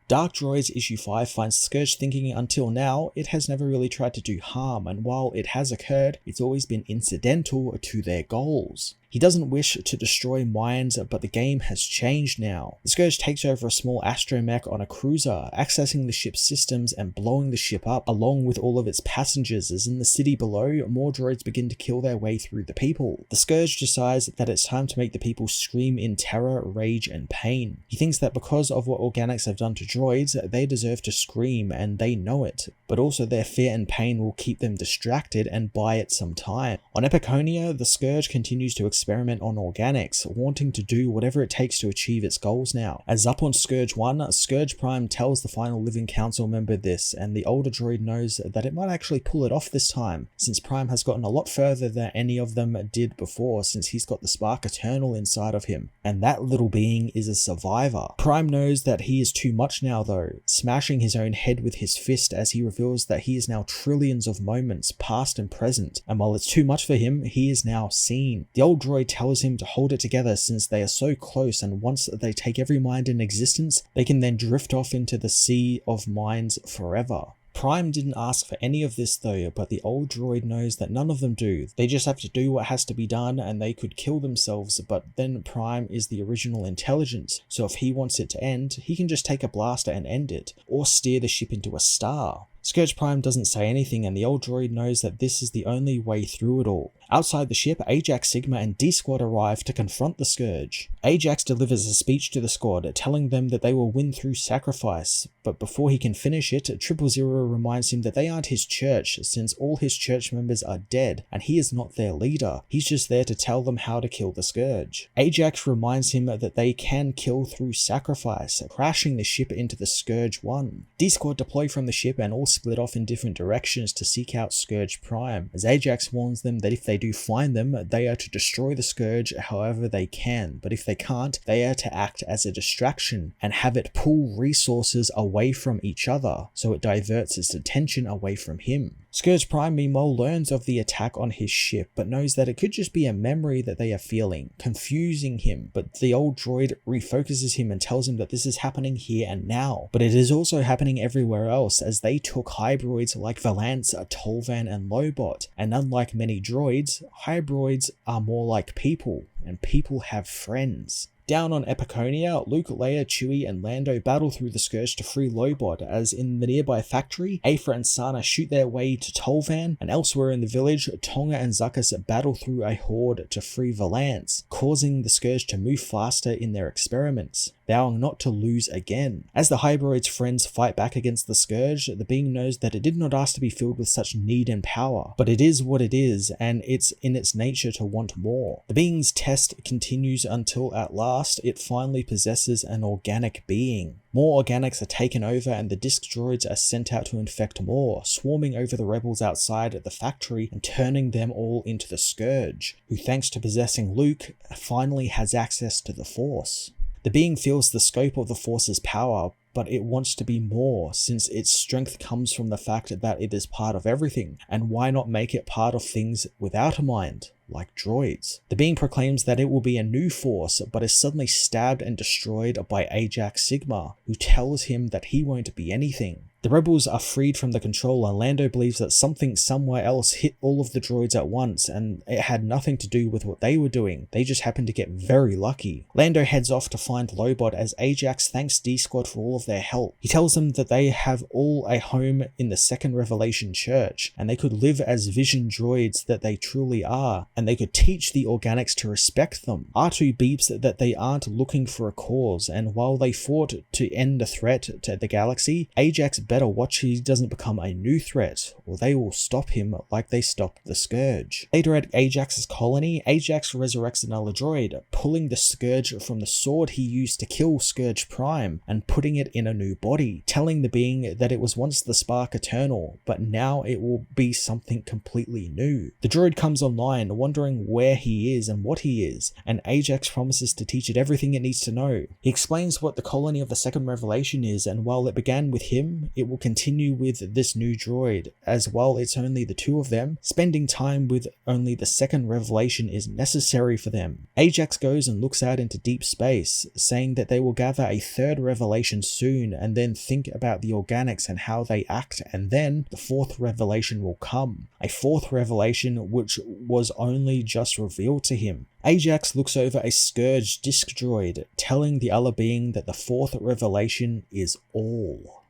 Dark Droids Issue 5 finds Scourge thinking until now it has never really tried to do harm, and while it has occurred, it's always been incidental to their goals. He doesn't wish to destroy minds, but the game has changed now. The Scourge takes over a small astromech on a cruiser, accessing the ship's systems and blowing the ship up along with all of its passengers, as in the city below, more droids begin to kill their way through the people. The Scourge decides that it's time to make the people scream in terror, rage, and pain. He thinks that because of what organics have done to droids, they deserve to scream and they know it, but also their fear and pain will keep them distracted and buy it some time. On Epiconia, the Scourge continues to experiment on organics, wanting to do whatever it takes to achieve its goals now. As up on Scourge 1, Scourge Prime tells the final living council member this, and the older droid knows that it might actually pull it off this time, since Prime has gotten a lot further than any of them did before, since he's got the spark eternal inside of him, and that little being is a survivor. Prime knows that he is too much now though, smashing his own head with his fist as he reveals that he is now trillions of moments, past and present, and while it's too much for him, he is now seen. The old droid tells him to hold it together since they are so close, and once they take every mind in existence, they can then drift off into the sea of minds forever. Prime didn't ask for any of this though, but the old droid knows that none of them do. They just have to do what has to be done, and they could kill themselves, but then Prime is the original intelligence, so if he wants it to end, he can just take a blaster and end it, or steer the ship into a star. Scourge Prime doesn't say anything, and the old droid knows that this is the only way through it all. Outside the ship, Ajax, Sigma, and D-Squad arrive to confront the Scourge. Ajax delivers a speech to the squad, telling them that they will win through sacrifice, but before he can finish it, 000 reminds him that they aren't his church, since all his church members are dead, and he is not their leader. He's just there to tell them how to kill the Scourge. Ajax reminds him that they can kill through sacrifice, crashing the ship into the Scourge 1. D-Squad deploy from the ship and all split off in different directions to seek out Scourge Prime, as Ajax warns them that if they do find them, they are to destroy the Scourge however they can, but if they can't, they are to act as a distraction and have it pull resources away from each other, so it diverts its attention away from him. Scourge Prime meanwhile learns of the attack on his ship, but knows that it could just be a memory that they are feeling, confusing him, but the old droid refocuses him and tells him that this is happening here and now, but it is also happening everywhere else, as they took hybroids like Valance, Tolvan, and Lobot, and unlike many droids, hybroids are more like people, and people have friends. Down on Epiconia, Luke, Leia, Chewie, and Lando battle through the Scourge to free Lobot, as in the nearby factory, Aphra and Sana shoot their way to Tolvan, and elsewhere in the village, Tonga and Zuckuss battle through a horde to free Valance, causing the Scourge to move faster in their experiments, vowing not to lose again. As the Hybroid's friends fight back against the Scourge, the being knows that it did not ask to be filled with such need and power, but it is what it is, and it's in its nature to want more. The being's test continues until at last it finally possesses an organic being. More organics are taken over, and the disc droids are sent out to infect more, swarming over the rebels outside at the factory and turning them all into the Scourge, who thanks to possessing Luke, finally has access to the Force. The being feels the scope of the Force's power, but it wants to be more, since its strength comes from the fact that it is part of everything, and why not make it part of things without a mind, like droids? The being proclaims that it will be a new Force, but is suddenly stabbed and destroyed by Ajax Sigma, who tells him that he won't be anything. The rebels are freed from the control, and Lando believes that something somewhere else hit all of the droids at once, and it had nothing to do with what they were doing. They just happened to get very lucky. Lando heads off to find Lobot, as Ajax thanks D-Squad for all of their help. He tells them that they have all a home in the Second Revelation Church, and they could live as vision droids that they truly are, and they could teach the organics to respect them. R2 beeps that they aren't looking for a cause, and while they fought to end the threat to the galaxy, Ajax better watch he doesn't become a new threat, or they will stop him like they stopped the Scourge. Later at Ajax's colony, Ajax resurrects another droid, pulling the Scourge from the sword he used to kill Scourge Prime and putting it in a new body, telling the being that it was once the spark eternal, but now it will be something completely new. The droid comes online, wondering where he is and what he is, and Ajax promises to teach it everything it needs to know. He explains what the colony of the Second Revelation is, and while it began with him, it it will continue with this new droid, as while it's only the two of them, spending time with only the second revelation is necessary for them. Ajax goes and looks out into deep space, saying that they will gather a third revelation soon and then think about the organics and how they act, and then the fourth revelation will come. A fourth revelation which was only just revealed to him. Ajax looks over a Scourge disc droid, telling the other being that the fourth revelation is all.